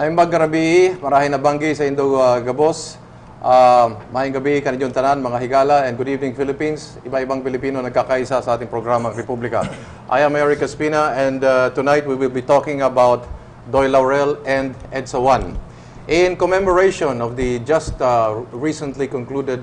Laimbag garabi, marahin na banggi sa Indo Gabos. Maayong gabi kaninyong tanan, mga higala, and good evening Philippines. Iba-ibang Pilipino nagkakaisa sa ating programang Republika. I am Erik Espina, and tonight we will be talking about Laurel and EDSA 1. In commemoration of the just recently concluded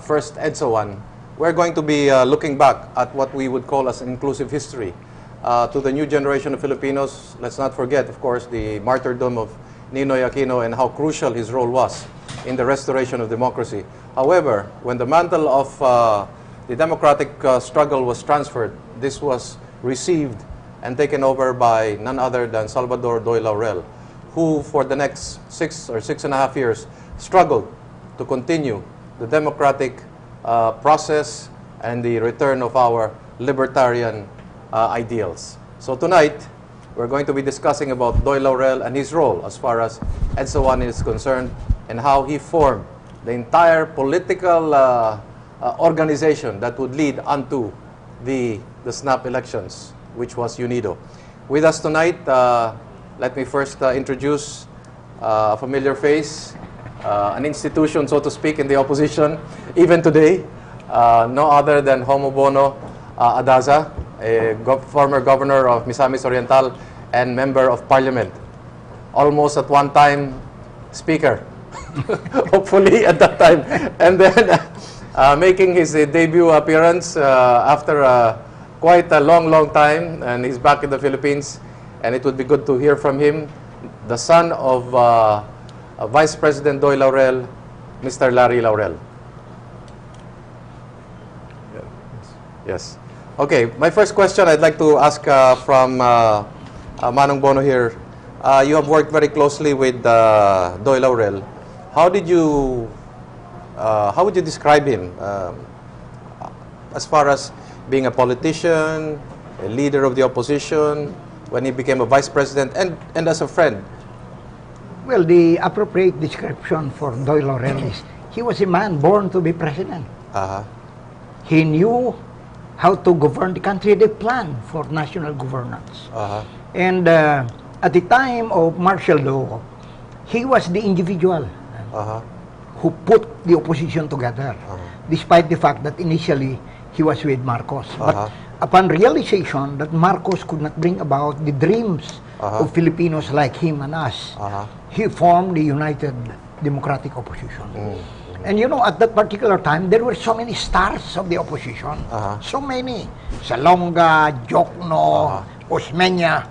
first EDSA 1, we're going to be looking back at what we would call as inclusive history. To the new generation of Filipinos, let's not forget, of course, the martyrdom of Ninoy Aquino and how crucial his role was in the restoration of democracy. However, when the mantle of the democratic struggle was transferred, this was received and taken over by none other than Salvador Laurel, who for the next 6 or 6.5 years struggled to continue the democratic process and the return of our libertarian ideals. So tonight, we're going to be discussing about Laurel and his role as far as EDSA 1 is concerned, and how he formed the entire political organization that would lead unto the snap elections, which was UNIDO. With us tonight, let me first introduce a familiar face, an institution, so to speak, in the opposition, even today, no other than Homo Bono Adaza, a former governor of Misamis Oriental and member of parliament. Almost at one time, speaker, hopefully at that time. And then making his debut appearance after quite a long time, and he's back in the Philippines, and it would be good to hear from him, the son of Vice President Laurel, Mr. Laurel. Yes. Okay, my first question I'd like to ask from Manong Bono here. You have worked very closely with Laurel. How would you describe him as far as being a politician, a leader of the opposition, when he became a vice president, and as a friend? Well, the appropriate description for Laurel is he was a man born to be president. He knew how to govern the country. They planned for national governance. And at the time of martial law, he was the individual who put the opposition together, despite the fact that initially he was with Marcos. But upon realization that Marcos could not bring about the dreams of Filipinos like him and us, he formed the United Democratic Opposition. And you know, at that particular time, there were so many stars of the opposition. So many. Salonga, Jokno, Osmeña.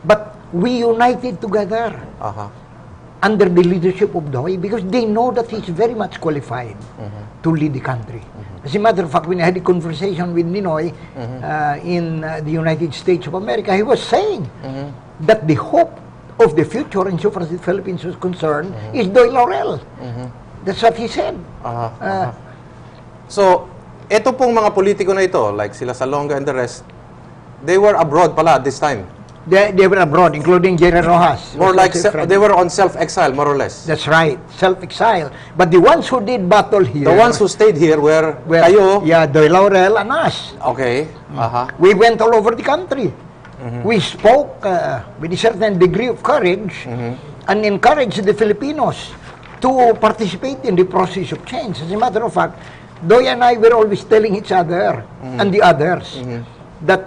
But we united together under the leadership of Doy, because they know that he's very much qualified to lead the country. As a matter of fact, when I had a conversation with Ninoy in the United States of America, he was saying that the hope of the future, in so far as the Philippines was concerned, is Laurel. That's what he said. So, ito pong mga politiko na ito, like sila Salonga and the rest, they were abroad pala at this time. They were abroad, including Jerry Rojas. More like they were on self-exile, more or less. That's right, self-exile. But the ones who did battle here, the ones who stayed here were kayo. Yeah, Laurel and us. Okay. We went all over the country. We spoke with a certain degree of courage and encouraged the Filipinos to participate in the process of change. As a matter of fact, Doy and I were always telling each other and the others that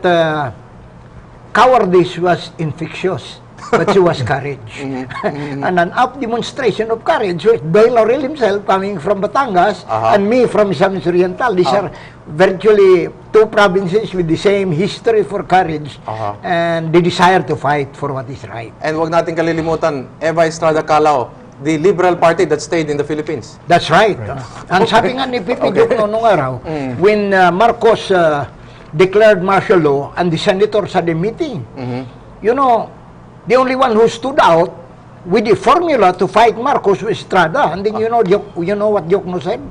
cowardice was infectious, but she was courage. And an up demonstration of courage was Laurel himself coming from Batangas and me from Misamis Oriental. These are virtually two provinces with the same history for courage and the desire to fight for what is right. And wag natin kalilimutan, Eva Estrada Calao, the Liberal Party that stayed in the Philippines. That's right. Ang sabi nga ni Pipi Jokno nung araw, when Marcos declared martial law and the senators had a meeting, you know, the only one who stood out with the formula to fight Marcos was Estrada. And then you know what Jokno said?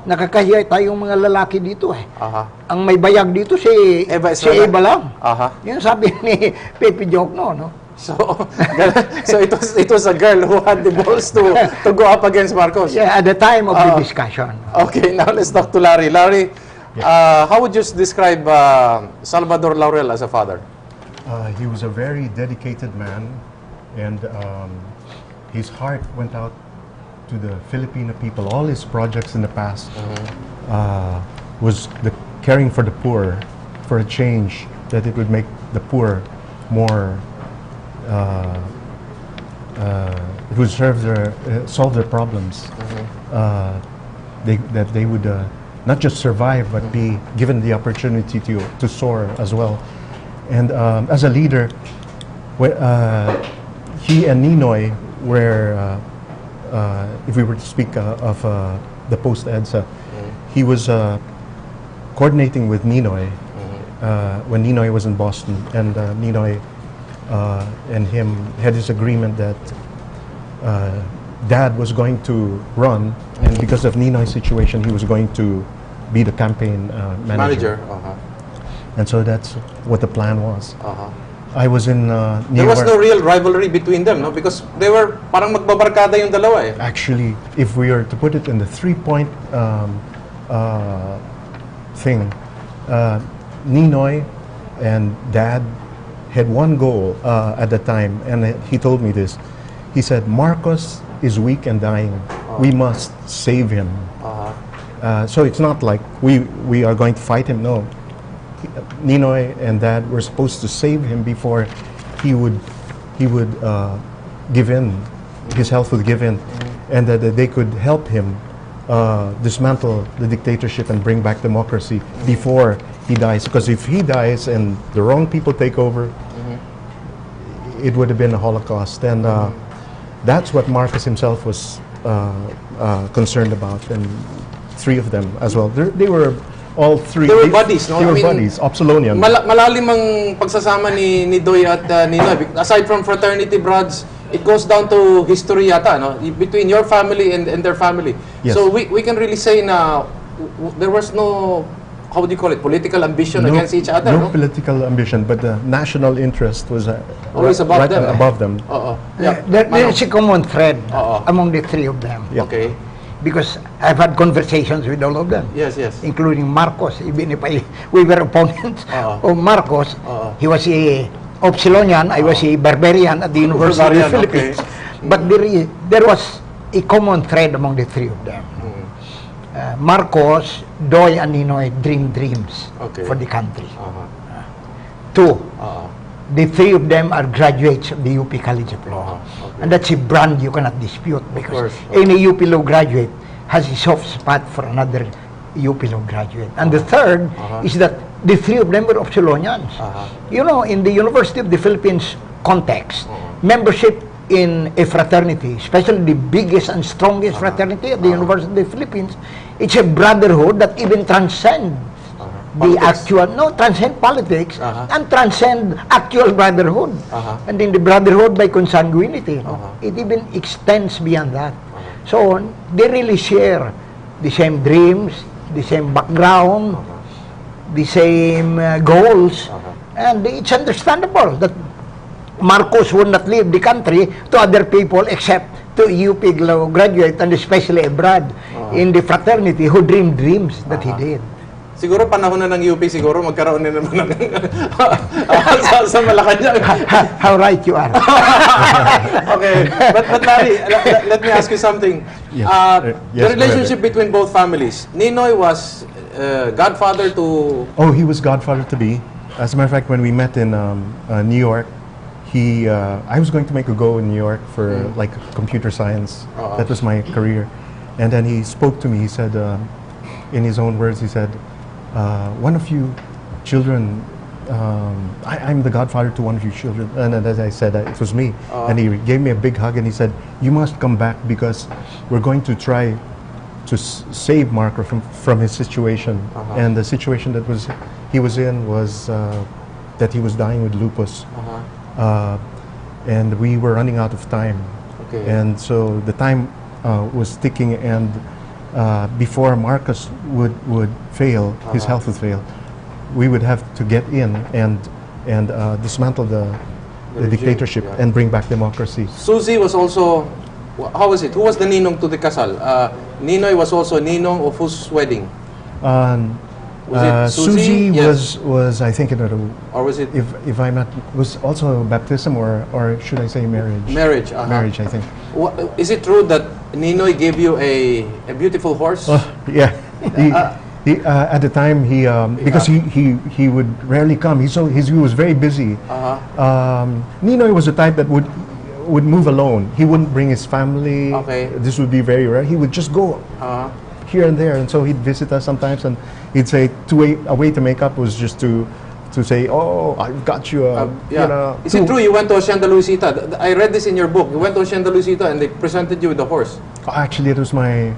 Nakakahiya tayong mga lalaki dito eh. Ang may bayag dito si Eva lang. Yun sabi ni Pipi Jokno, no? So it was a girl who had the balls to go up against Marcos. Yeah, at the time of the discussion. Okay, now let's talk to Larry. Larry, how would you describe Salvador Laurel as a father? He was a very dedicated man, and his heart went out to the Filipino people. All his projects in the past was the caring for the poor, for a change that it would make the poor more. It would solve their problems. That they would not just survive, but be given the opportunity to soar as well. And as a leader, he and Ninoy were, if we were to speak of the post-EDSA, he was coordinating with Ninoy when Ninoy was in Boston, and Ninoy and him had this agreement that Dad was going to run, and because of Ninoy's situation, he was going to be the campaign manager. And so that's what the plan was. I was in New York. There was no real rivalry between them, no? Because they were parang magbabarkada yung dalawa eh. Actually, if we were to put it in the 3-point thing, Ninoy and Dad had one goal at the time, and he told me this. He said, Marcos is weak and dying. We must save him. So it's not like we are going to fight him, no. Ninoy and Dad were supposed to save him before he would give in, his health would give in, and that they could help him dismantle the dictatorship and bring back democracy before he dies. Because if he dies and the wrong people take over, it would have been a Holocaust. And that's what Marcos himself was concerned about, and 3 of them as well. They were all 3. They were buddies, no? They were buddies, Opsolonian. Malalim ang pagsasama ni Doy at Ninoy. Aside from fraternity broths, it goes down to history yata, no? Between your family and their family. Yes. So we can really say na there was no, how would you call it, political ambition against each other, no no? political ambition, but the national interest was always above right them. Above them. Yeah. There is a common thread among the 3 of them. Yeah. Okay. Because I've had conversations with all of them. Yes. Including Marcos. Even if we were opponents of Marcos, he was a Opsilonian, I was a barbarian at the University of the Philippines. Okay. But there was a common thread among the 3 of them. Marcos, Doy, and Ninoy dreamed dreams for the country. 2, the 3 of them are graduates of the UP College of Law. And that's a brand you cannot dispute, because any UP Law graduate has a soft spot for another UP Law graduate. And the 3rd is that the 3 of them were Opsilonians. You know, in the University of the Philippines context, membership in a fraternity, especially the biggest and strongest fraternity at the University of the Philippines, it's a brotherhood that even transcends the actual, transcend politics and transcend actual brotherhood. And in the brotherhood by consanguinity, it even extends beyond that. So they really share the same dreams, the same background, the same goals, and it's understandable that Marcos would not leave the country to other people except to UP Law graduate, and especially abroad in the fraternity who dreamed dreams that he did. Siguro panahon na ng UP, siguro magkaroon na naman ng sa Malacanang. How right you are. Okay, but Larry, let me ask you something. Yes. The relationship between both families. Ninoy was godfather to... Oh, he was godfather to be. As a matter of fact, when we met in New York, I was going to make a go in New York for like computer science. That was my career. And then he spoke to me. He said, in his own words, he said, one of you children, I'm the godfather to one of you children. And as I said, it was me. And he gave me a big hug and he said, you must come back because we're going to try to save Marco from his situation. And the situation that he was in was that he was dying with lupus. And we were running out of time. And so the time was ticking, and before Marcus would fail, his health would fail, we would have to get in and dismantle the dictatorship and bring back democracy. Susie was also, how was it? Who was the ninong to the kasal? Ninoy was also ninong of whose wedding? Was it Susie? Susie Yes. was I think in a, Or was it if I'm not, was also baptism or should I say marriage? marriage? Marriage, I think. Is it true that Ninoy gave you a beautiful horse? Yeah. At the time because he would rarely come. He was very busy. Ninoy was the type that would move alone. He wouldn't bring his family. Okay. This would be very rare. He would just go here and there, and so he'd visit us sometimes, and he'd say a way to make up was just to say, "Oh, I've got you a, you know." Is it true you went to Hacienda Luisita? I read this in your book. You went to Hacienda Luisita and they presented you with the horse. Actually, it was my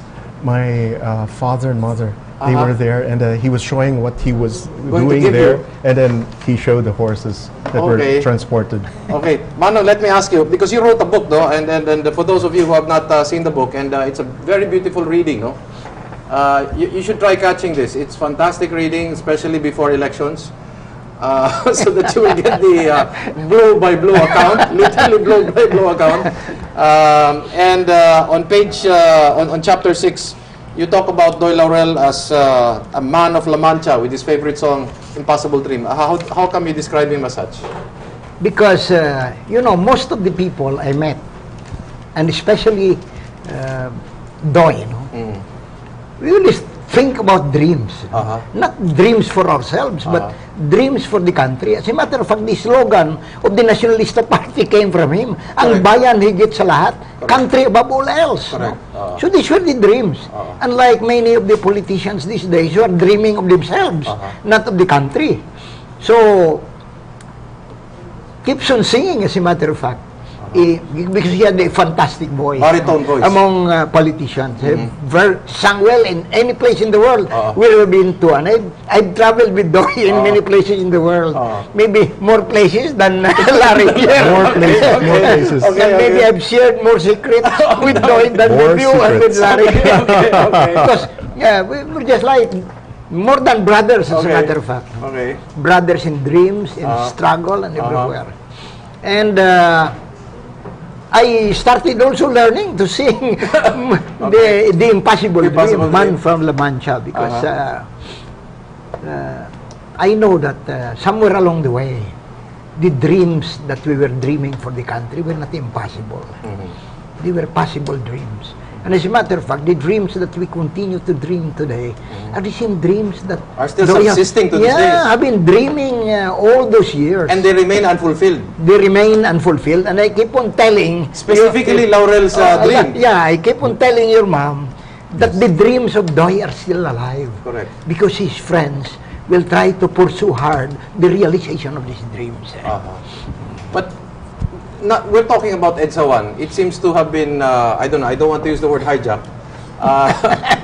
father and mother. They were there, and he was showing what he was doing there, and then he showed the horses that were transported. Okay, Mano, let me ask you, because you wrote a book, no? And for those of you who have not seen the book, and it's a very beautiful reading, no? You should try catching this. It's fantastic reading, especially before elections, so that you will get the blow-by-blow account, literally blow-by-blow account. And on page, on chapter 6, you talk about Doy Laurel as a man of La Mancha with his favorite song, Impossible Dream. How come you describe him as such? Because, most of the people I met, and especially Doy, we always think about dreams. Not dreams for ourselves, but dreams for the country. As a matter of fact, the slogan of the Nacionalista Party came from him. Ang bayan higit sa lahat, country above all else. No? So these were the dreams. Unlike many of the politicians these days who are dreaming of themselves, not of the country. So, keeps on singing, as a matter of fact. Because he had a fantastic voice. Baritone voice. Among politicians. Sang well in any place in the world we have been to. And I've traveled with Doy in many places in the world. Maybe more places than Larry. More places. And maybe I've shared more secrets with Doy than with you and with Larry. Because we're just like more than brothers, as a matter of fact. Brothers in dreams, in struggle, and everywhere. And I started also learning to sing the Impossible Dream, Man from La Mancha, because I know that somewhere along the way, the dreams that we were dreaming for the country were not impossible. They were possible dreams. And as a matter of fact, the dreams that we continue to dream today are the same dreams that are still subsisting to this day. Yeah, I've been dreaming all those years. And they remain unfulfilled. They remain unfulfilled, and I keep on telling... Specifically, Laurel's dream. Yeah, I keep on telling your mom that the dreams of Doy are still alive. Correct. Because his friends will try to pursue hard the realization of these dreams. But we're talking about EDSA 1. It seems to have been, I don't know, I don't want to use the word hijack.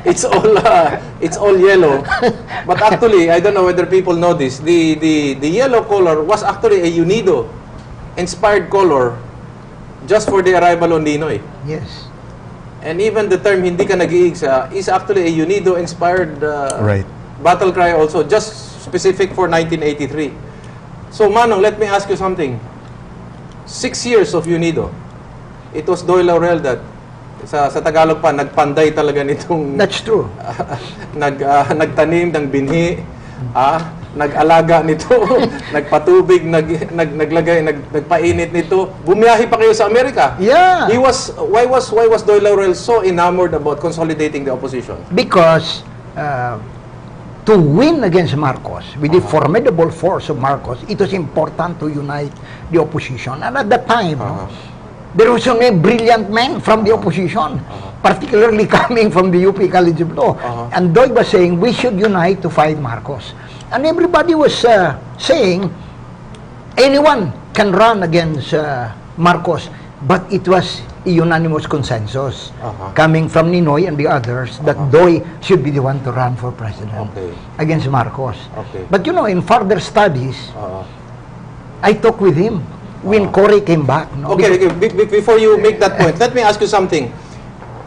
It's all yellow. But actually, I don't know whether people know this. The yellow color was actually a UNIDO inspired color just for the arrival on Ninoy. Yes. And even the term hindi ka nag-iigsa is actually a UNIDO inspired battle cry also, just specific for 1983. So Manong, let me ask you something. 6 years of UNIDO. It was Doy Laurel that sa Tagalog pa nagpanday talaga nitong That's true. nagtanim ng binhi, nag-alaga nito, nagpatubig, nagpainit nito. Bumiyahe pa kayo sa Amerika. Yeah. Why was Doy Laurel so enamored about consolidating the opposition? Because to win against Marcos, with the formidable force of Marcos, it was important to unite the opposition. And at that time, there was a brilliant man from the opposition, particularly coming from the UP College of Law. And Doy was saying, we should unite to fight Marcos. And everybody was saying, anyone can run against Marcos, but it was a unanimous consensus coming from Ninoy and the others that Doy should be the one to run for president against Marcos. But in further studies, I talked with him when Cory came back. No? Before you make that point, let me ask you something.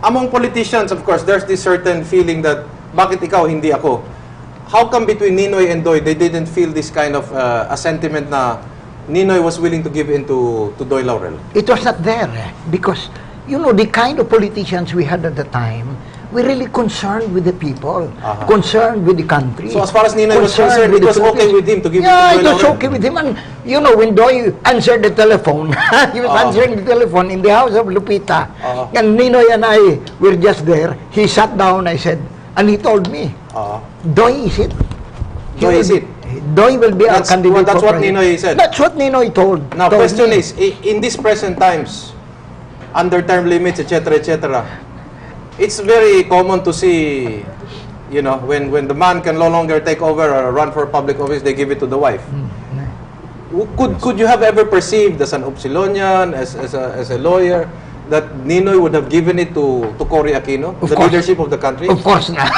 Among politicians, of course, there's this certain feeling that, bakit ikaw, hindi ako? How come between Ninoy and Doy, they didn't feel this kind of a sentiment na Ninoy was willing to give in to Doy Laurel? It was not there because, the kind of politicians we had at the time we're really concerned with the people, concerned with the country. So as far as Ninoy was concerned, it was okay with him to give it to Yeah, Doy it was Laurel? okay with him. And, you know, when Doy answered the telephone, he was answering the telephone in the house of Lupita. And Ninoy and I were just there. He sat down, I said, and he told me, Doy is it. Doy is it. Doy will be our candidate. That's for what president. Ninoy said. That's what Ninoy told. Now, told question me. is, in these present times, under term limits, etc., etc., it's very common to see, you know, when the man can no longer take over or run for public office, they give it to the wife. Could you have ever perceived as an Upsilonian, as a lawyer, that Ninoy would have given it to Cory Aquino, the course. leadership of the country? Of course not.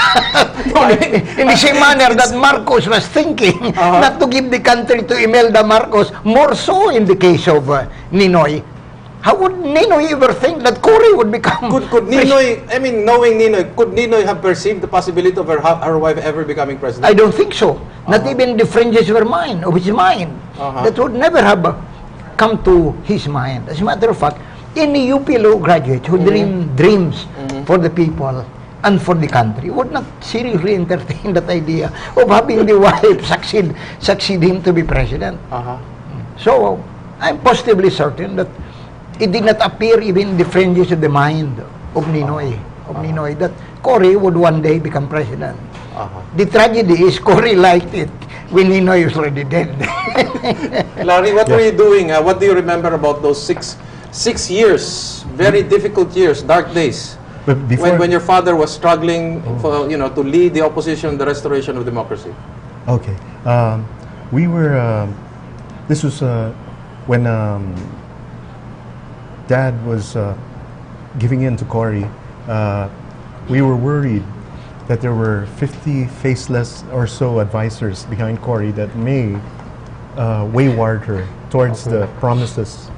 In the same manner that Marcos was thinking not to give the country to Imelda Marcos, more so in the case of Ninoy. How would Ninoy ever think that Cory would become... Could Ninoy, I mean, knowing Ninoy, could Ninoy have perceived the possibility of her wife ever becoming president? I don't think so. Not even the fringes of his mind. That would never have come to his mind. As a matter of fact, any UP law graduate who dreams for the people and for the country would not seriously entertain that idea of having the wife succeed him to be president. So, I'm positively certain that it did not appear even in the fringes of the mind of Ninoy, that Cory would one day become president. The tragedy is Cory liked it when Ninoy was already dead. Larry, what were you doing? What do you remember about those six years, very difficult years, dark days, But before, when your father was struggling for, you know, to lead the opposition, the restoration of democracy? okay, we were. This was when Dad was giving in to Cory. We were worried that there were 50 faceless or so advisors behind Cory that may wayward her towards the promises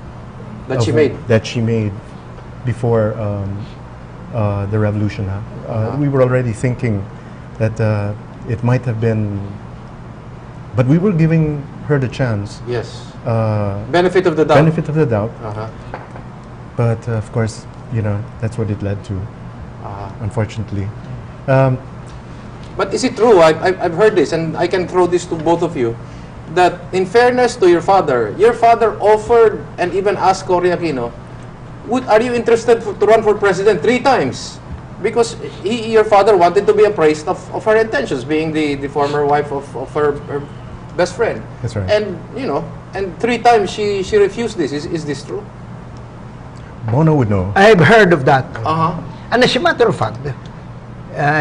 That she made. before the revolution. We were already thinking that it might have been, but we were giving her the chance. Yes. Benefit of the doubt. Benefit of the doubt. But of course, you know, that's what it led to, unfortunately. But is it true? I've heard this, and I can throw this to both of you, that in fairness to your father offered and even asked Cory Aquino, are you interested to run for president 3 times? Because your father wanted to be appraised of her intentions, being the former wife of her best friend. That's right. And, you know, and 3 times she refused this. Is this true? Bono would know. I've heard of that. And as a matter of fact,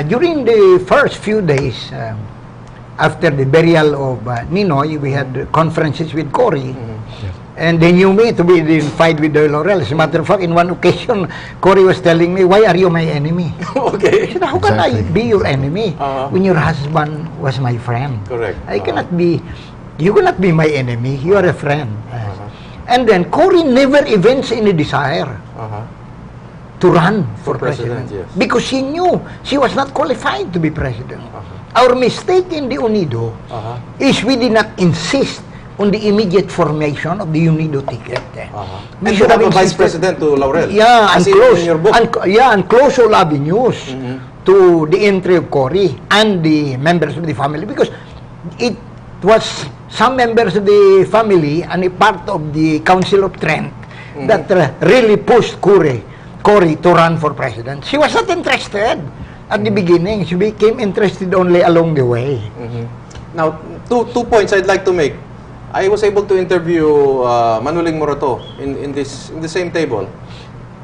during the first few days after the burial of Ninoy, we had conferences with Cory. And they knew me to be in fight with Doy Laurel. As a matter of fact, in one occasion, Cory was telling me, "Why are you my enemy?" Okay. I said, "How can I Exactly. be your enemy when your husband was my friend?" Correct. I cannot be, you cannot be my enemy. You are a friend. And then Cory never evinced any desire to run for president. Yes. Because she knew she was not qualified to be president. Our mistake in the UNIDO is we did not insist on the immediate formation of the UNIDO ticket. And you have a vice president to Laurel. Yeah, and As close, in your book. and close all avenues to the entry of Cory and the members of the family, because it was some members of the family and a part of the Council of Trent that really pushed Cory to run for president. She was not interested at the beginning. She became interested only along the way. Now, two points I'd like to make. I was able to interview Manuling Morato in the same table.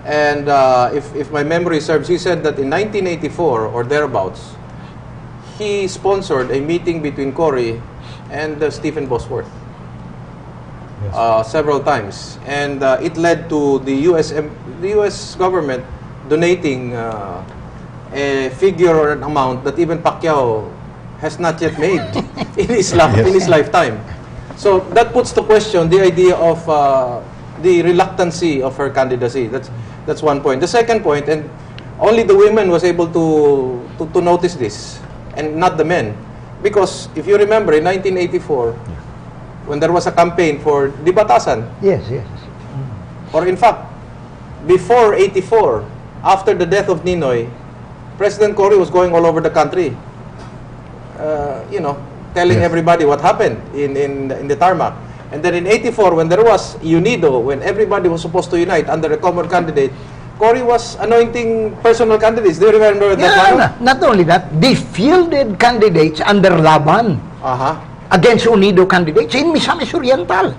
And if my memory serves, he said that in 1984 or thereabouts, he sponsored a meeting between Cory and Stephen Bosworth several times. And it led to the US government donating a figure or an amount that even Pacquiao has not yet made in his lifetime. So that puts to question the idea of the reluctancy of her candidacy. That's one point. The second point, and only the women was able to notice this, and not the men, because if you remember in 1984, when there was a campaign for Di Batasan, Yes. or in fact, before 84, after the death of Ninoy, President Cory was going all over the country, telling Yes. everybody what happened in the tarmac. And then in 84, when there was Unido, when everybody was supposed to unite under a common candidate, Cory was anointing personal candidates. Do you remember that? Yeah, not only that, they fielded candidates under Laban against Unido candidates in Misamis Oriental,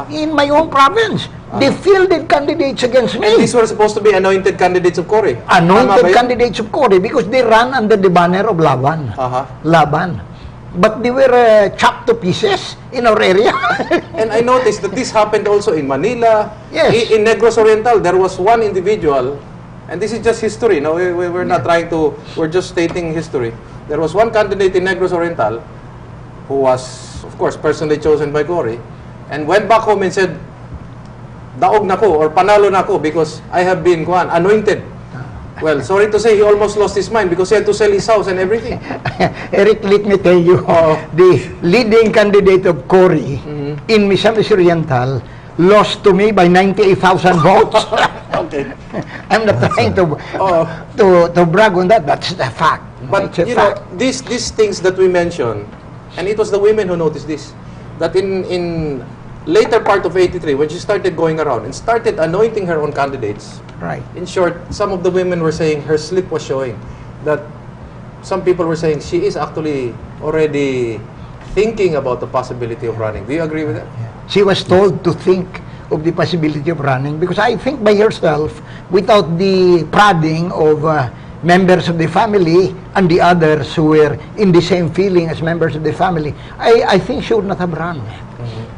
in my own province. They fielded candidates against me. And these were supposed to be anointed candidates of Cory. Anointed candidates of Cory because they ran under the banner of Laban. Laban. But they were chopped to pieces in our area. And I noticed that this happened also in Manila. Yes. In Negros Oriental, there was one individual, and this is just history. No, we're not trying to, we're just stating history. There was one candidate in Negros Oriental who was, of course, personally chosen by Cory, and went back home and said, daog na ko or panalo na ko because I have been anointed. Well, sorry to say, he almost lost his mind because he had to sell his house and everything. Eric, let me tell you, the leading candidate of Cory in Misamis Oriental lost to me by 98,000 votes. Okay. I'm not trying to brag on that. That's the fact. But it's a you fact. know, these things that we mentioned, and it was the women who noticed this, that in later part of 83, when she started going around and started anointing her own candidates, Right. in short, some of the women were saying her slip was showing, that some people were saying she is actually already thinking about the possibility of running. Do you agree with that? She was told to think of the possibility of running because I think by herself, without the prodding of members of the family and the others who were in the same feeling as members of the family, I think she would not have run.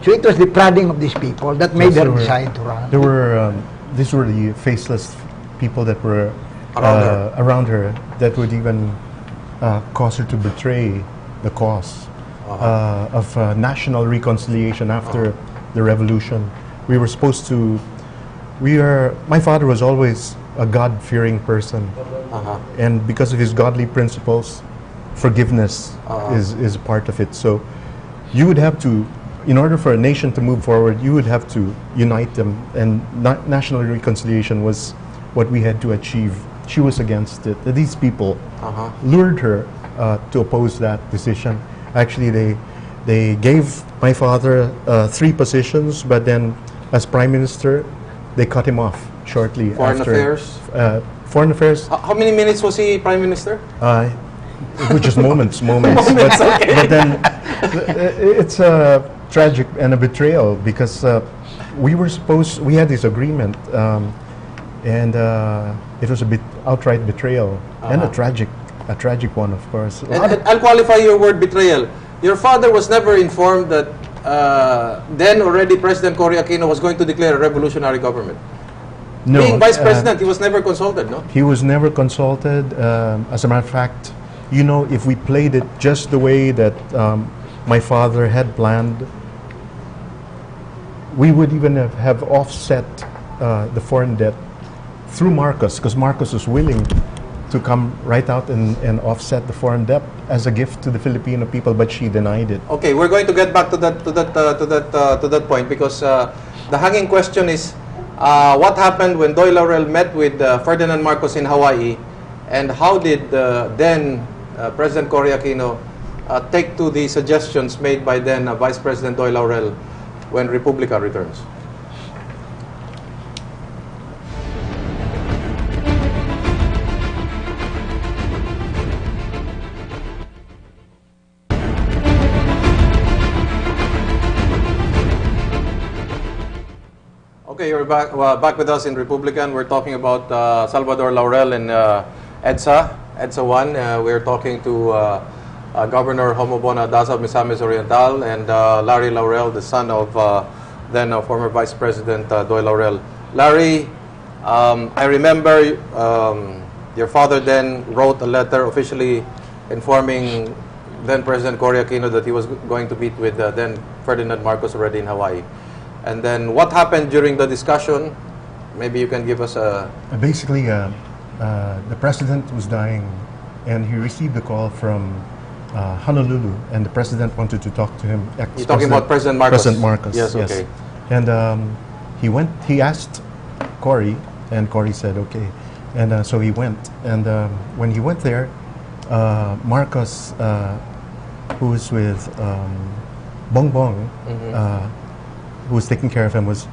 So it was the prodding of these people that made her decide to run. There were these were the faceless people that were around her that would even cause her to betray the cause of national reconciliation after the revolution. We were supposed to. My father was always a God-fearing person, and because of his godly principles, forgiveness is a part of it. So you would have to, in order for a nation to move forward, you would have to unite them, and national reconciliation was what we had to achieve. She was against it. These people lured her to oppose that decision. Actually, they gave my father 3 positions, but then as Prime Minister, they cut him off shortly Foreign after. Affairs? Foreign Affairs. How many minutes was he Prime Minister? Which is moments. But then it's a tragic and a betrayal because we had this agreement, and it was a bit outright betrayal and a tragic one, of course. And I'll qualify your word betrayal. Your father was never informed that then already President Cory Aquino was going to declare a revolutionary government. No, Being Vice President, he was never consulted, no? he was never consulted. As a matter of fact, if we played it just the way that my father had planned, we would even have offset the foreign debt through Marcos, because Marcos was willing to come right out and offset the foreign debt as a gift to the Filipino people, but she denied it. Okay, we're going to get back to that point because the hanging question is what happened when Doy Laurel met with Ferdinand Marcos in Hawaii, and how did then President Cory Aquino take to the suggestions made by then Vice President Doy Laurel when Republika returns? Okay, you're back with us in Republican. We're talking about Salvador Laurel and EDSA 1. We're talking to Governor Homobona Daza of Misamis Oriental and Larry Laurel, the son of then former Vice President Doy Laurel. Larry, I remember your father then wrote a letter officially informing then President Cory Aquino that he was going to meet with then Ferdinand Marcos already in Hawaii. And then what happened during the discussion? Maybe you can give us a... Basically, the president was dying, and he received a call from Honolulu, and the president wanted to talk to him. You're talking about President Marcos? President Marcos, yes. Okay. And he asked Cory, and Cory said, okay. And so he went. And when he went there, Marcos, who was with Bongbong, who was taking care of him, was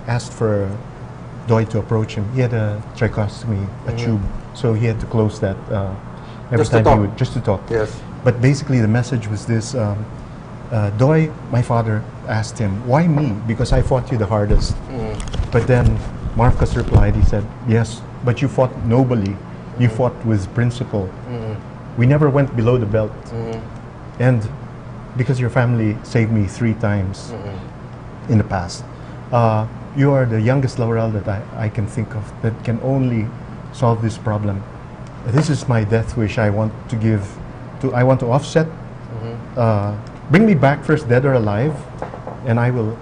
asked for Doi to approach him. He had a tracheostomy, a tube, so he had to close that every Just to time talk. he would, just to talk. Yes. But basically the message was this, Doi, my father, asked him, why me? Because I fought you the hardest. But then Marcos replied, he said, yes, but you fought nobly. You fought with principle. We never went below the belt. And because your family saved me 3 times in the past, you are the youngest Laurel that I can think of that can only solve this problem. This is my death wish. I want to give to, I want to offset, bring me back first, dead or alive, and I will,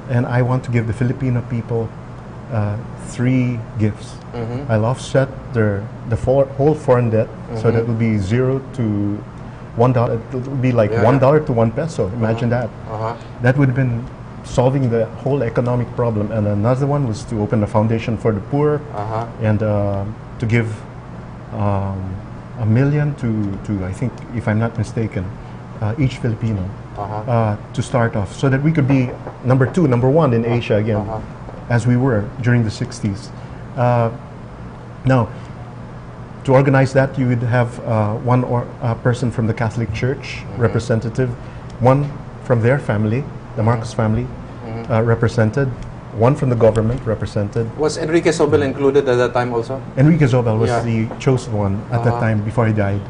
and I want to give the Filipino people 3 gifts. I'll offset the whole foreign debt, so that will be 0 to $1. It will be like $1 to 1 peso. Imagine that. That would have been solving the whole economic problem. And another one was to open a foundation for the poor, and to give $1 million to I think, if I'm not mistaken, each Filipino to start off, so that we could be number 1 in Asia again, as we were during the 60s. Now, to organize that, you would have one person from the Catholic Church, representative, one from their family, the Marcos family, represented, one from the government represented. Was Enrique Sobel included at that time also? Enrique Zobel was the chosen one at that time before he died,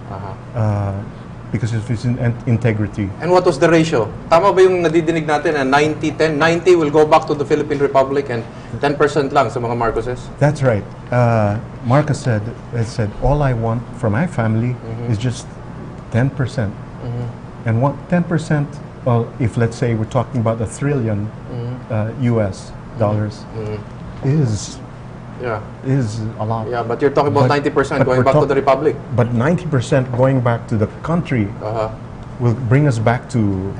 because of his integrity. And what was the ratio? Tama ba yung nadidinig natin na 90-10? 90 will go back to the Philippine Republic and 10% lang sa mga Marcoses? That's right. Marcos said, all I want from my family is just 10%. And what 10%, well, if let's say we're talking about $1 trillion US dollars, is a lot. Yeah, but you're talking about 90% going back to the Republic. But 90% going back to the country will bring us back to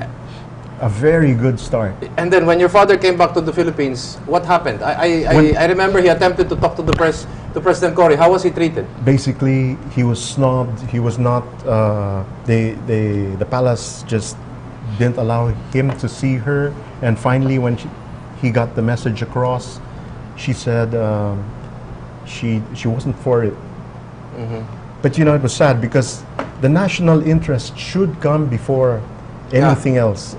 a very good start. And then when your father came back to the Philippines, what happened? I remember he attempted to talk to the press, to President Cory. How was he treated? Basically, he was snubbed. He was not. The palace just didn't allow him to see her. And finally, when he got the message across, she said she wasn't for it. But you know, it was sad because the national interest should come before anything else.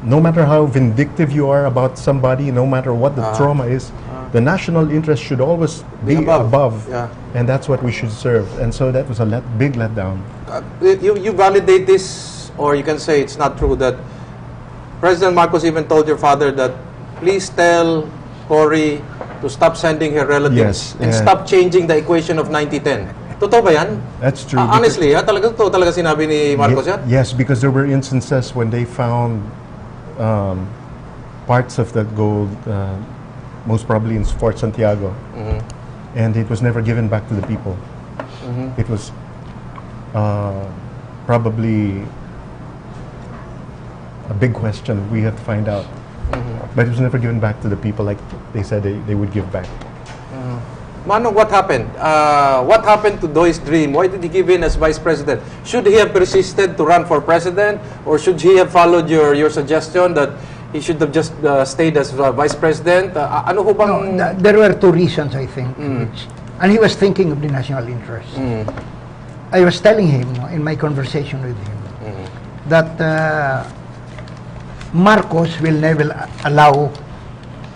No matter how vindictive you are about somebody, no matter what the trauma is, the national interest should always be above. And that's what we should serve. And so that was a big letdown. You validate this, or you can say it's not true, that President Marcos even told your father that please tell Cory to stop sending her relatives and stop changing the equation of 90-10. Totoo ba yan? That's true. Honestly, talaga sinabi ni Marcos yan? Yes, because there were instances when they found parts of that gold, most probably in Fort Santiago, and it was never given back to the people. It was probably a big question. We have to find out. But it was never given back to the people like they said they would give back. Manong, what happened? What happened to Doy's dream? Why did he give in as vice president? Should he have persisted to run for president, or should he have followed your suggestion that he should have just stayed as vice president? Ano ho bang... No, there were 2 reasons, I think. And he was thinking of the national interest. I was telling him, in my conversation with him, that Marcos will never allow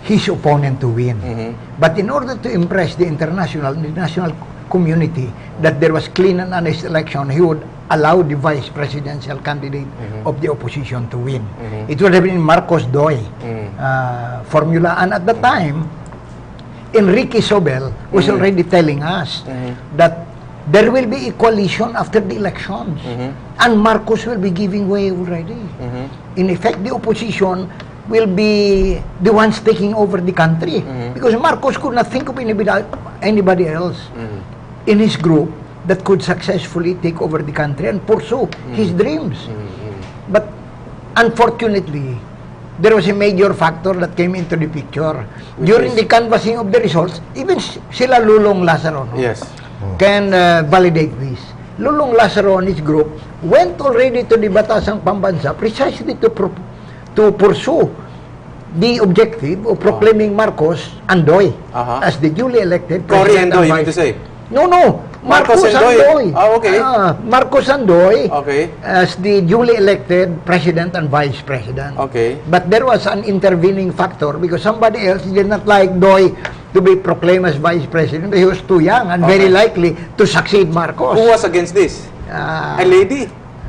his opponent to win. But in order to impress the national community that there was clean and honest election, he would allow the vice presidential candidate of the opposition to win. It would have been Marcos Doy formula. And at the time, Enrique Sobel was already telling us that there will be a coalition after the elections, and Marcos will be giving way already. In effect, the opposition will be the ones taking over the country, because Marcos could not think of anybody else in his group that could successfully take over the country and pursue his dreams. But unfortunately, there was a major factor that came into the picture. During the canvassing of the results, even sila Lulong Lazaro, no, Yes. can validate this. Lulong Lazaro and his group went already to the Batasang Pambansa precisely to pursue the objective of proclaiming Marcos Andoy as the duly elected Cory president. Andoy, you mean to say? No. Marcos Andoy. Ah, okay. Marcos Andoy Okay. as the duly elected president and vice president. Okay. But there was an intervening factor because somebody else did not like Doy to be proclaimed as vice president. He was too young and very likely to succeed Marcos. Who was against this? A lady?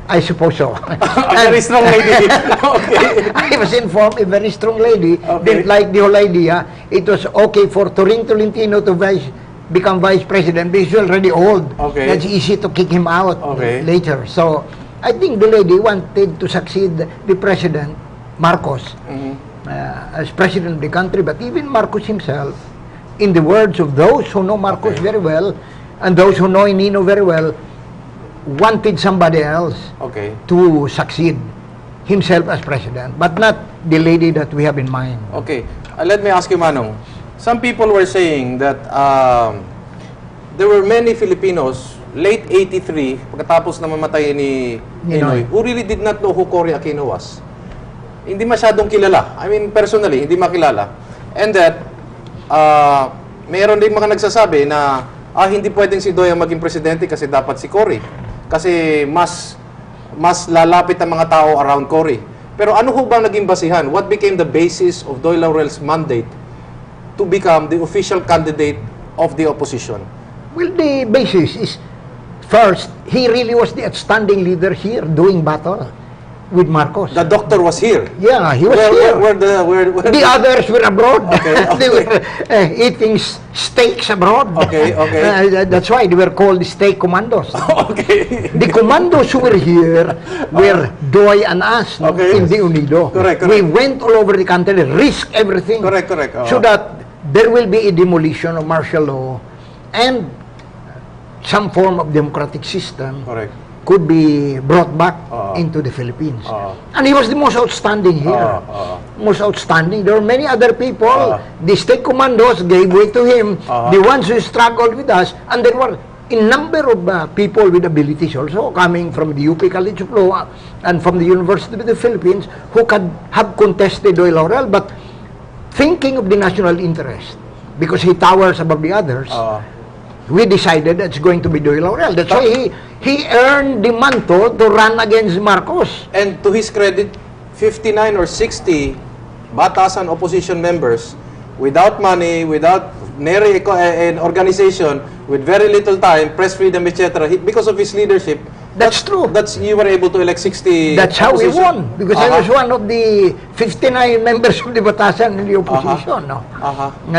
I suppose so. A very strong lady. Okay. I was informed a very strong lady didn't like the whole idea. It was okay for Turing Tolentino to become vice president, but he's already old. Okay. That's easy to kick him out later. So I think the lady wanted to succeed the president, Marcos, as president of the country. But even Marcos himself, in the words of those who know Marcos very well, and those who know Nino very well, wanted somebody else to succeed himself as president, but not the lady that we have in mind. Okay. Let me ask you, Manong. Some people were saying that there were many Filipinos, late 83, pagkatapos na mamatay ni Ninoy, who really did not know who Cory Aquino was. Hindi masyadong kilala. I mean, personally, hindi makilala. And that, mayroon din mga nagsasabi na hindi pwedeng si Doy ang maging presidente kasi dapat si Cory. Kasi mas lalapit ang mga tao around Cory. Pero ano ho ba naging basihan? What became the basis of Doy Laurel's mandate to become the official candidate of the opposition? Well, the basis is, first, he really was the outstanding leader here doing battle with Marcos. The doctor was here. Yeah, he was here. Where The others were abroad. Okay, They were eating steaks abroad. Okay. That's why they were called the steak commandos. Okay. The commandos who were here were Doy and us in the Unido. Correct. We went all over the country, risked everything. Correct. So that there will be a demolition of martial law and some form of democratic system could be brought back into the Philippines. And he was the most outstanding here. Most outstanding. There were many other people. The state commandos gave way to him. The ones who struggled with us. And there were a number of people with abilities also coming from the UP College of Law and from the University of the Philippines who could have contested Doy Laurel. But thinking of the national interest, because he towers above the others, we decided that's going to be Doy Laurel. That's why he earned the mantle to run against Marcos. And to his credit, 59 or 60 Batasan opposition members, without money, without an organization, with very little time, press freedom, etc., because of his leadership. That's true. You were able to elect 60. That's how we won, because I was one of the 59 members of the Batasan in the opposition.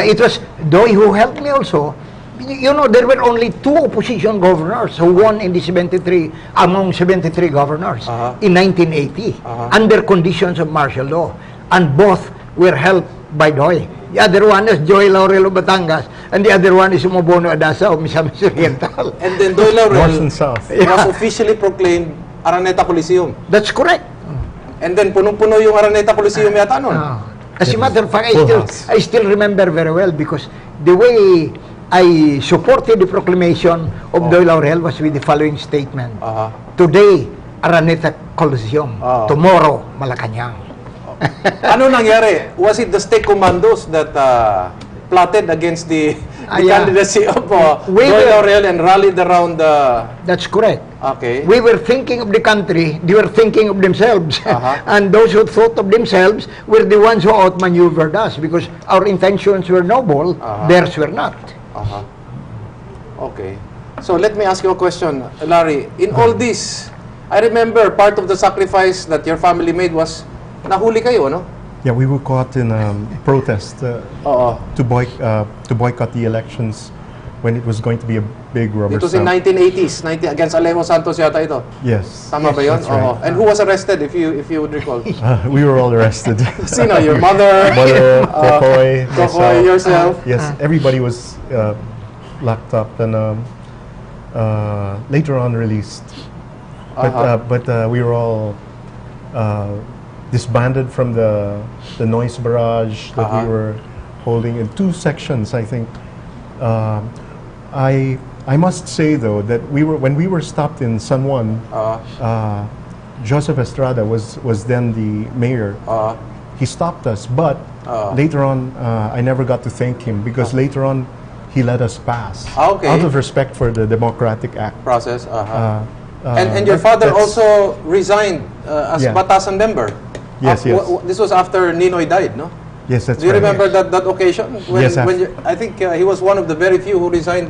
It was Doy who helped me also. You know, there were only 2 opposition governors who won in the 73, among 73 governors in 1980, under conditions of martial law. And both were helped by Doy. The other one is Doy Laurel of Batangas, and the other one is Sumobono Adasa of Misamis Oriental. And then Doy Laurel North and South. was officially proclaimed Araneta Coliseum. That's correct. And then punong-puno yung Araneta Coliseum yata nun. As a matter of fact, I still remember very well because the way I supported the proclamation of Doy Laurel was with the following statement. Today, Araneta Coliseum. Tomorrow, Malacanang. Ano nangyari? Was it the state commandos that plotted against the candidacy of Doy Laurel and rallied around the... That's correct. Okay. We were thinking of the country, they were thinking of themselves. And those who thought of themselves were the ones who outmaneuvered us because our intentions were noble, theirs were not. Okay. So let me ask you a question, Larry. In all this, I remember part of the sacrifice that your family made was nahuli kayo, no? Yeah, we were caught in protest to boycott the elections when it was going to be a big rubber It was in stamp. 1980s, against Alejo Santos yata ito. Yes. Tama ba yun? That's right. And who was arrested, if you would recall? We were all arrested. Sino? Your mother? Mother, Kokoy, Kokoy, myself. yourself? Yes, everybody was locked up and later on released. But we were all disbanded from the noise barrage that we were holding in 2 sections, I think. I must say though that when we were stopped in San Juan, Joseph Estrada was then the mayor. He stopped us, but later on, I never got to thank him because later on, he let us pass Okay. out of respect for the Democratic Act. Process. And your father that's- also resigned as Yeah. Batasan member. Yes, yes. This was after Ninoy died, no? Yes, that's Do you right. remember that occasion? Yes, I think he was one of the very few who resigned.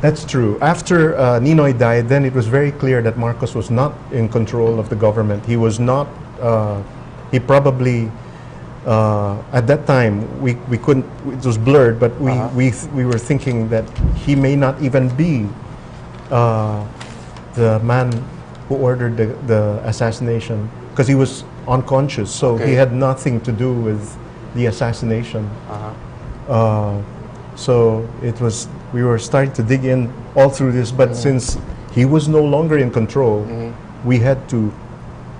That's true. After Ninoy died, then it was very clear that Marcos was not in control of the government. He was not. He probably at that time we couldn't. It was blurred, but we were thinking that he may not even be the man who ordered the assassination because he was unconscious. So he had nothing to do with the assassination. So it was, we were starting to dig in all through this, but since he was no longer in control, we had to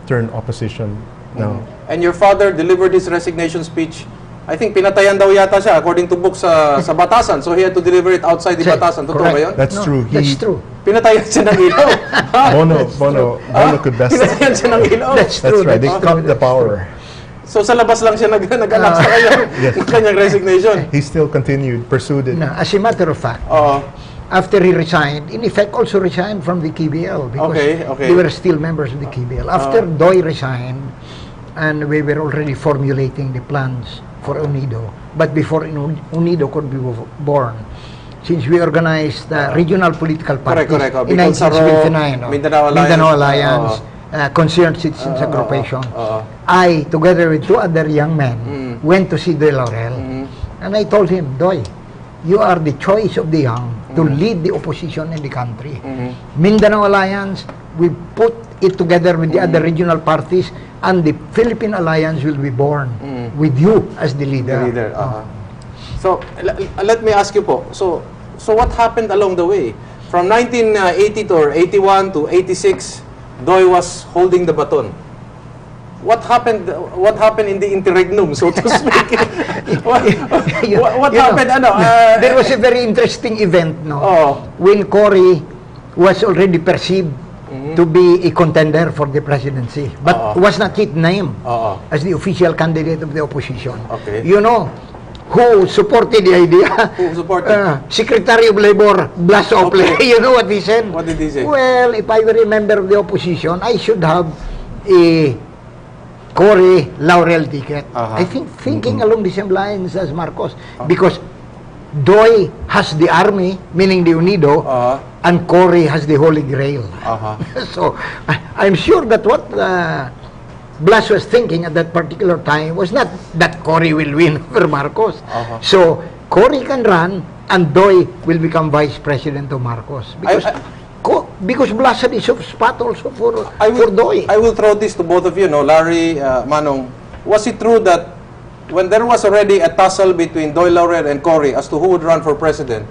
turn opposition now. And your father delivered his resignation speech. I think pinatayan daw yata siya according to books sa Batasan. So he had to deliver it outside the Batasan. Totoo ba yun? That's true. That's true. Pinatayan siya ng ilaw. Bono could best. Pinatayan siya ng ilaw. That's That's true. right. They That's cut true. the power. So sa labas lang siya nag-announce sa kanyang resignation. He still continued, pursued it. No, as a matter of fact, after he resigned, in effect also resigned from the KBL because they were still members of the KBL. After Doy resigned, and we were already formulating the plans for UNIDO, but before UNIDO could be born, since we organized regional political parties in 1959, Mindanao Alliance, Concerned Citizens Aggregation, I, together with 2 other young men, went to see the Laurel, and I told him, Doy, you are the choice of the young to lead the opposition in the country. Mindanao Alliance, we put it together with the other regional parties, and the Philippine Alliance will be born with you as the leader. So let me ask you po. So what happened along the way? From 1980 or 81 to 86, Doy was holding the baton. What happened? What happened in the interregnum, so to speak? what happened? There was a very interesting event, when Cory was already perceived to be a contender for the presidency, but was not yet named as the official candidate of the opposition. You know who supported the idea? Who supported? Secretary of Labor Blas Ople. You know what he said? What did he say? Well, if I were a member of the opposition, I should have a Cory Laurel ticket. I think thinking along the same lines as Marcos, because Doy has the army, meaning the UNIDO, and Cory has the Holy Grail. So I'm sure that what Blas was thinking at that particular time was not that Cory will win over Marcos. So Cory can run, and Doy will become vice president of Marcos because Blas had a soft spot also for Doy. I will throw this to both of you, Larry, Manong. Was it true that when there was already a tussle between Doy Laurel and Cory as to who would run for president,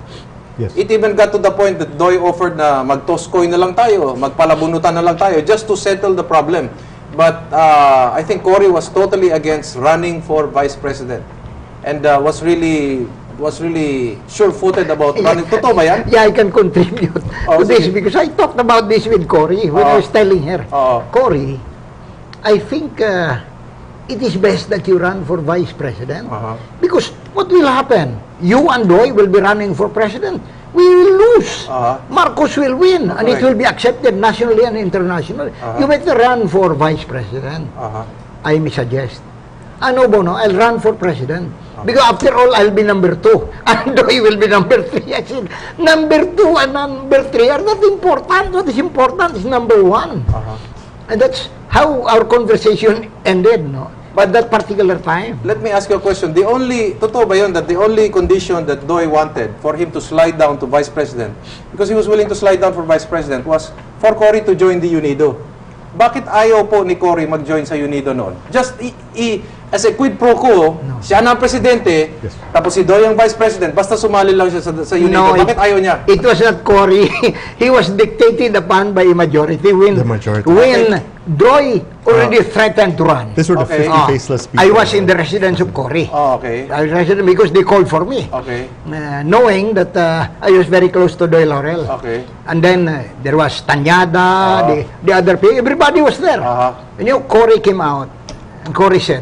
it even got to the point that Doy offered na mag-toss coin na lang tayo, magpalabunutan na lang tayo, just to settle the problem. But I think Cory was totally against running for vice president, and was really sure-footed about running. Totoo ba yan? Yeah, I can contribute to this because I talked about this with Cory when I was telling her, Cory, I think it is best that you run for vice president because what will happen? You and Doy will be running for president. We will lose. Marcos will win, and it will be accepted nationally and internationally. You better run for vice president. I may suggest. No, Bono, I'll run for president. Because after all, I'll be number 2. And Doy will be number 3. I said, number 2 and number 3 are not important. What is important is number 1. And that's how our conversation ended, But that particular time. Let me ask you a question. Totoo ba yun that the only condition that Doy wanted for him to slide down to vice president, because he was willing to slide down for vice president, was for Cory to join the UNIDO. Bakit ayaw po ni Cory mag-join sa UNIDO noon? Just as a quid pro quo, siya na ang presidente, Yes. tapos si Doy ang vice president, basta sumali lang siya sa UNIDO. No, Bakit ayaw niya? It was not Cory. He was dictated upon by a majority. The majority. When Doy already threatened to run, These were the Okay. 50 faceless people. I was in the residence of Cory. Oh, okay. I was resident because they called for me, Okay. knowing that I was very close to Doy Laurel. Okay. And then there was Tanyada, the other people. Everybody was there. And Cory came out, and Cory said,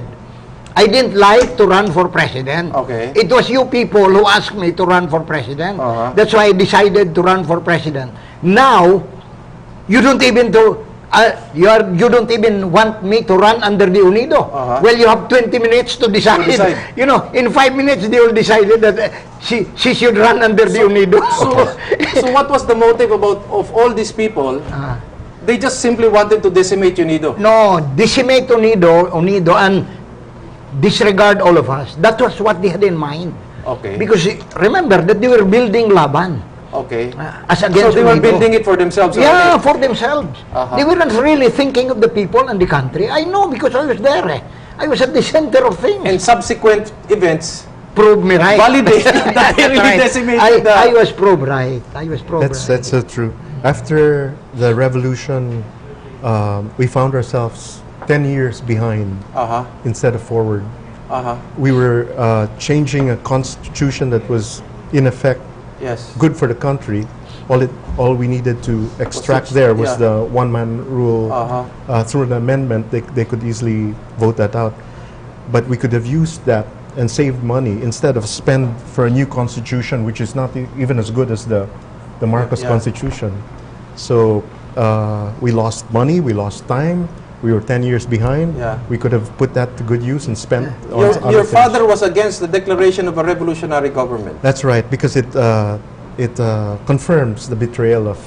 I didn't like to run for president. Okay. It was you people who asked me to run for president. That's why I decided to run for president. Now, you don't even you don't even want me to run under the UNIDO. Well, you have 20 minutes to decide. You know, in 5 minutes they all decided that she should run under the UNIDO. So what was the motive of all these people? They just simply wanted to decimate UNIDO. No, decimate UNIDO, and disregard all of us. That was what they had in mind. Okay. Because remember that they were building Laban. Okay. As So against they were UNIDO. building it for themselves. Yeah, already. for themselves. They weren't really thinking of the people and the country. I know because I was there. I was at the center of things. And subsequent events Prove me right. validate that they really Right. decimated the... I was proved right. I was proved That's right. true. After the revolution, we found ourselves 10 years behind instead of forward. We were changing a constitution that was in effect Yes. good for the country. All we needed to extract there was the one-man rule. Through an amendment, they could easily vote that out. But we could have used that and saved money instead of spend for a new constitution, which is not even as good as the Marcos constitution. So we lost money, we lost time. We were 10 years behind. Yeah. We could have put that to good use and spent on Your other things. father was against the declaration of a revolutionary government. That's right, because it confirms the betrayal of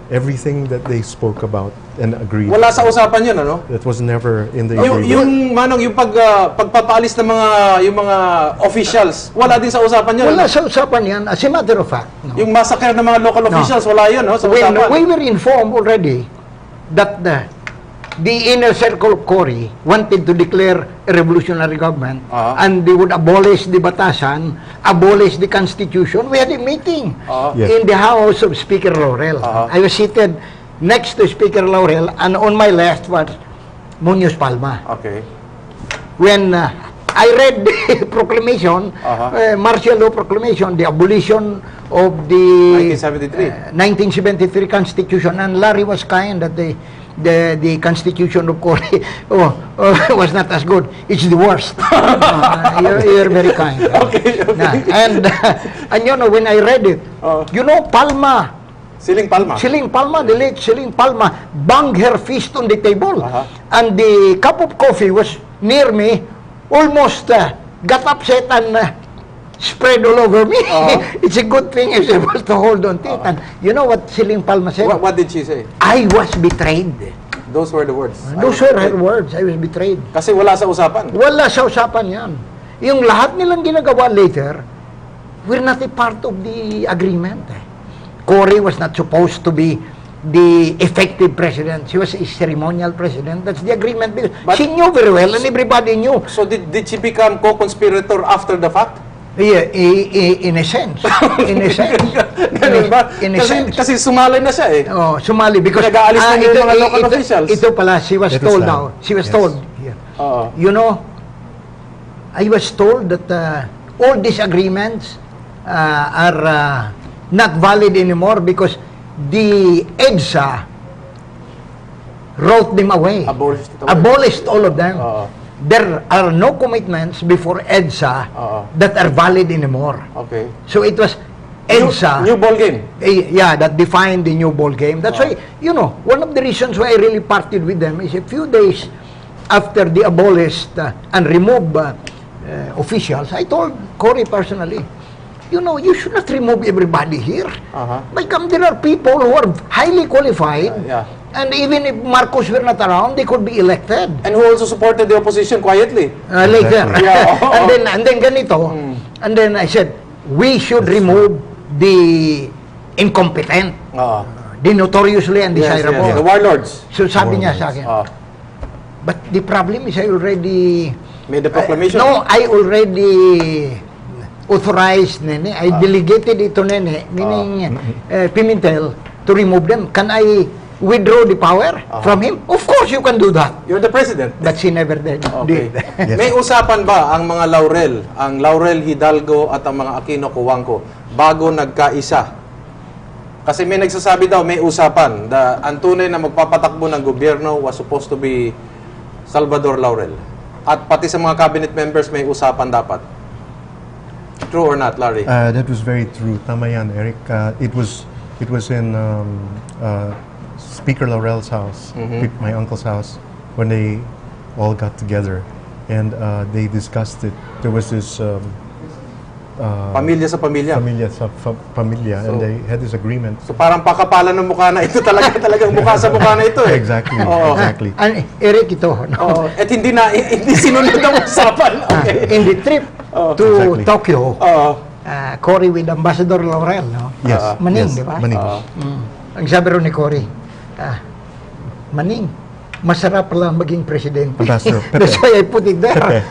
everything that they spoke about and agreed. Wala sa usapan yun, ano? That was never in the Yung, agreement. Manong, yung pagpapaalis ng mga officials, wala din sa usapan yun. Wala ano? sa usapan yan. As a matter of fact, no? Yung massacre ng mga local officials, wala yun, no? Sa When usapan. we were informed already that the inner circle of Cory wanted to declare a revolutionary government and they would abolish the batasan, abolish the constitution. We had a meeting Yes. in the house of Speaker Laurel. I was seated next to Speaker Laurel, and on my left was Muñoz Palma. Okay. When I read the proclamation, martial law proclamation, the abolition of the 1973. 1973 Constitution, and Larry was kind that the Constitution of Cory was not as good. It's the worst. You're very kind. Okay. And you know, when I read it, you know, Palma, Siling Palma. the late Siling Palma, banged her fist on the table. And the cup of coffee was near me, almost got upset and spread all over me. It's a good thing I was able to hold on to it. And you know what Siling Palma said? What did she say? I was betrayed. Those were the words. Those were her words. I was betrayed. Kasi wala sa usapan. Wala sa usapan yan. Yung lahat nilang ginagawa later, we're not a part of the agreement. Cory was not supposed to be the effective president. She was a ceremonial president. That's the agreement. Because But- she knew very well, and everybody knew. So did she become co-conspirator after the fact? Yeah, in a sense. In a sense. Ganun ba? In a sense. Kasi sumali na siya eh. Oh, sumali because Pinag-aalis na yung mga local officials. Ito pala, she was Ito told sila. now. She was Yes. told. Yeah. Oo. You know, I was told that all these agreements are not valid anymore because the EDSA wrote them away. Abolished it away. Abolished all of them. Oo. There are no commitments before EDSA that are valid anymore. Okay. So it was EDSA. New ball game. Yeah, that defined the new ball game. That's why, you know, one of the reasons why I really parted with them is a few days after they abolished and removed officials, I told Cory personally, you know, you should not remove everybody here. Like, there are people who are highly qualified, Yeah. and even if Marcos were not around, they could be elected. And who also supported the opposition quietly. Later. Yeah. And then ganito, and then I said, we should remove the incompetent, the notoriously undesirable. Yes. The warlords. So sabi niya sa akin, but the problem is I already Made the proclamation? No, I already authorized, Nene. I delegated it to Nene, meaning Pimentel, to remove them. Can I withdraw the power from him? Of course, you can do that. You're the president. But she never did. Okay. Yes. May usapan ba ang mga Laurel, ang Laurel Hidalgo at ang mga Aquino Cuangco bago nagkaisa? Kasi may nagsasabi daw, may usapan. Ang tunay na magpapatakbo ng gobyerno was supposed to be Salvador Laurel. At pati sa mga cabinet members, may usapan dapat. True or not, Larry? That was very true. Tama yan, Eric. It was in Speaker Laurel's house, my uncle's house, when they all got together and they discussed it. There was this Pamilya sa pamilya. pamilya, and they had this agreement. So parang pakapalan ng mukha na ito talagang mukha sa mukha na ito eh. Exactly, Oo. exactly. And Eric, ito, no? Oo. At hindi sinunod ang usapan. Okay. In the trip to Exactly. Tokyo, Oo. Cory with Ambassador Laurel, no? Yes, Maning, yes, di ba? Maning. Ang sabi rin ni Cory, Maning, masarap lang maging presidente. Ambassador, Pepe. That's why I put it there. Pepe.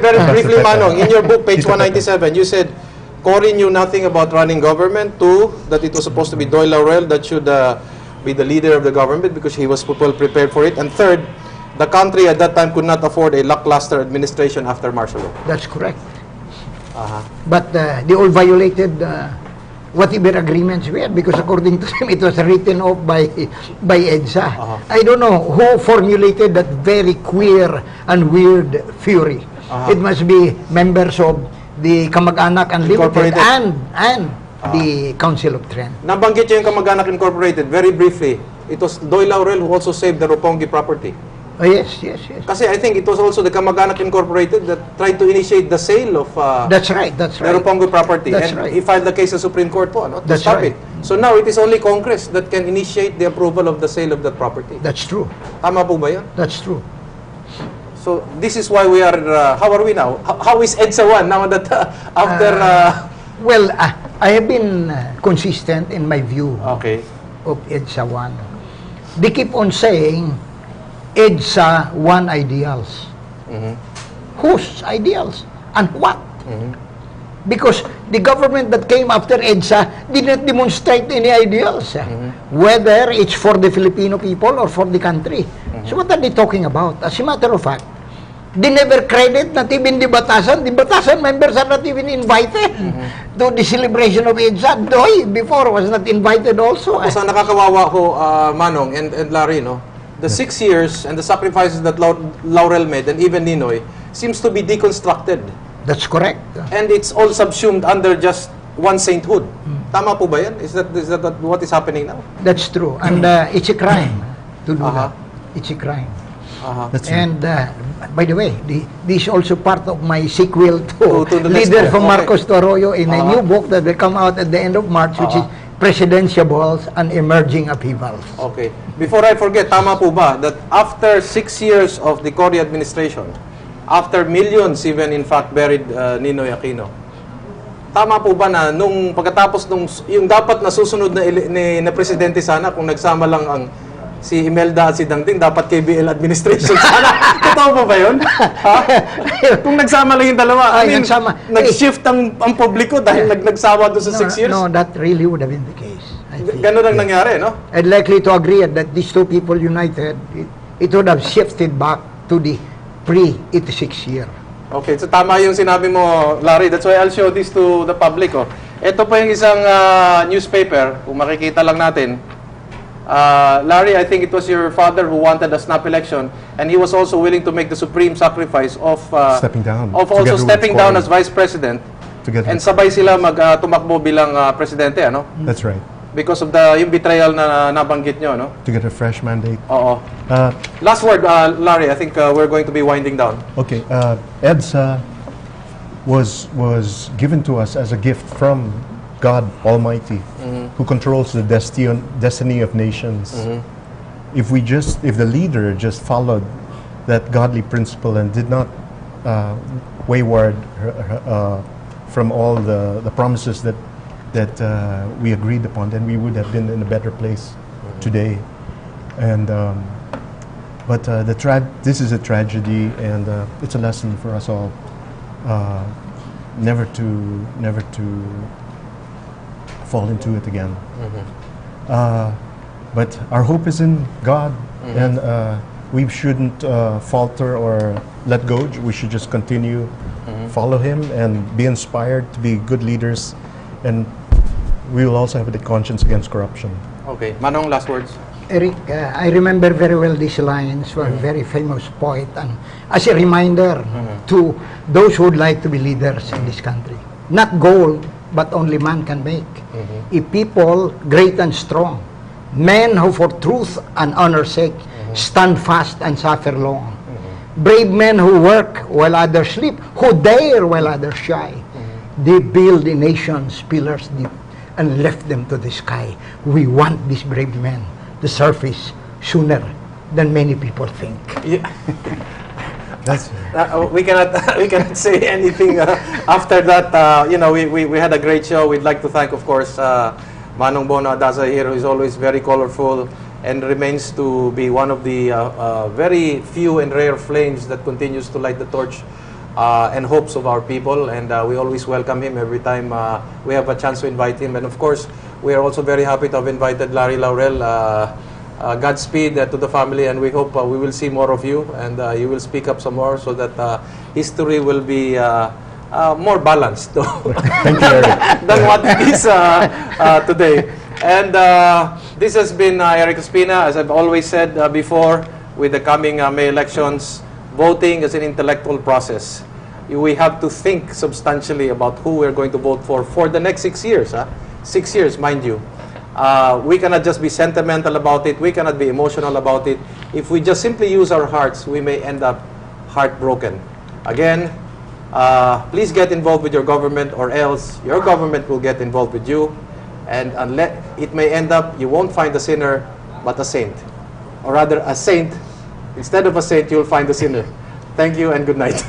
Very briefly, Pepe. Manong, in your book, page Tito Pepe. 197, you said Cory knew nothing about running government. Two, that it was supposed to be Doyle Laurel that should be the leader of the government because he was well prepared for it. And third, the country at that time could not afford a lackluster administration after martial law. That's correct. But they all violated whatever agreements we had because according to them, it was written off by EDSA. I don't know who formulated that very queer and weird theory. It must be members of the Kamag-anak Unlimited Incorporated. and the Council of Trent. Nabanggit niyo yung Kamag-anak Incorporated, very briefly. It was Doyle Laurel who also saved the Roppongi property. Oh, yes. Kasi I think it was also the Kamag-anak Incorporated that tried to initiate the sale of That's right. the Roppongi property. That's And right. he filed the case sa Supreme Court po, no, to That's stop right. it. So now it is only Congress that can initiate the approval of the sale of that property. That's true. Tama po ba yan? That's true. So this is why we are, how are we now? How is EDSA 1 now that after... Well, I have been consistent in my view okay. of EDSA 1. They keep on saying EDSA 1 ideals. Whose ideals? And what? Because the government that came after EDSA did not demonstrate any ideals. Whether it's for the Filipino people or for the country. So what are they talking about? As a matter of fact, they never credit not even the Batasan. The Batasan members are not even invited to the celebration of EDSA. Doy before was not invited also. Kung saan nakakawawa ko, Manong and Larry, no? The 6 years and the sacrifices that Laurel made and even Ninoy seems to be deconstructed. That's correct. And it's all subsumed under just one sainthood. Tama po ba yan? Is that what is happening now? That's true. And it's a crime to do that. It's a crime. That's right. And by the way, this is also part of my sequel to To the next Leader book. from Okay. Marcos to Arroyo in a new book that will come out at the end of March, which is Presidentiables and Emerging Upheavals. Okay. Before I forget, tama po ba that after 6 years of the Cory administration, after millions even in fact buried Ninoy Aquino, tama po ba na nung pagkatapos yung dapat na susunod na presidente sana kung nagsama lang ang si Imelda at si Dangding, dapat KBL administration sana. Totoo po ba yun? Ha? Kung nagsama lang yung dalawa, Ay, nagsama. nag-shift ang publiko dahil nagsama doon sa 6 years? No, that really would have been the case. I think. Ganun ang nangyari, no? I'd likely to agree that these two people united, it would have shifted back to the pre-86 year. Okay, so tama yung sinabi mo, Larry. That's why I'll show this to the public. Oh. Ito po yung isang newspaper, kung makikita lang natin. Larry, I think it was your father who wanted a snap election, and he was also willing to make the supreme sacrifice of Stepping down. of Together also with stepping down Cory. as vice president. Together. And sabay sila tumakbo bilang presidente, ano? That's right. Because of yung betrayal na nabanggit nyo, no? To get a fresh mandate. Oo. Last word, Larry. I think we're going to be winding down. Okay, EDSA was given to us as a gift from God Almighty, who controls the destiny of nations. If the leader just followed that godly principle and did not wayward from all the promises that we agreed upon, then we would have been in a better place today. And But this is a tragedy, and it's a lesson for us all. Never to fall into it again. But our hope is in God, and we shouldn't falter or let go. We should just continue, follow Him, and be inspired to be good leaders. And we will also have the conscience against corruption. Okay. Manong, last words? Eric, I remember very well these lines for a very famous poet, and as a reminder to those who would like to be leaders in this country. Not gold, but only man can make. A people great and strong, men who for truth and honor's sake stand fast and suffer long. Brave men who work while others sleep, who dare while others shy. They build the nation's pillars deep and left them to the sky. We want these brave men to surface sooner than many people think. Yeah. That's We cannot say anything after that. We had a great show. We'd like to thank, of course, Manong Bono Adaza here, who is always very colorful and remains to be one of the very few and rare flames that continues to light the torch and hopes of our people. And we always welcome him every time we have a chance to invite him. And of course, we are also very happy to have invited Laurel. Godspeed to the family, and we hope we will see more of you, and you will speak up some more so that history will be more balanced Thank you, Eric. than what it is today. And this has been Erik Espina. As I've always said before, with the coming May elections, voting is an intellectual process. We have to think substantially about who we're going to vote for the next 6 years. 6 years, mind you. We cannot just be sentimental about it. We cannot be emotional about it. If we just simply use our hearts, we may end up heartbroken. Again, please get involved with your government, or else your government will get involved with you. And unless it may end up, you won't find a sinner, but a saint. Or rather, a saint. Instead of a saint, you'll find a sinner. Thank you and good night.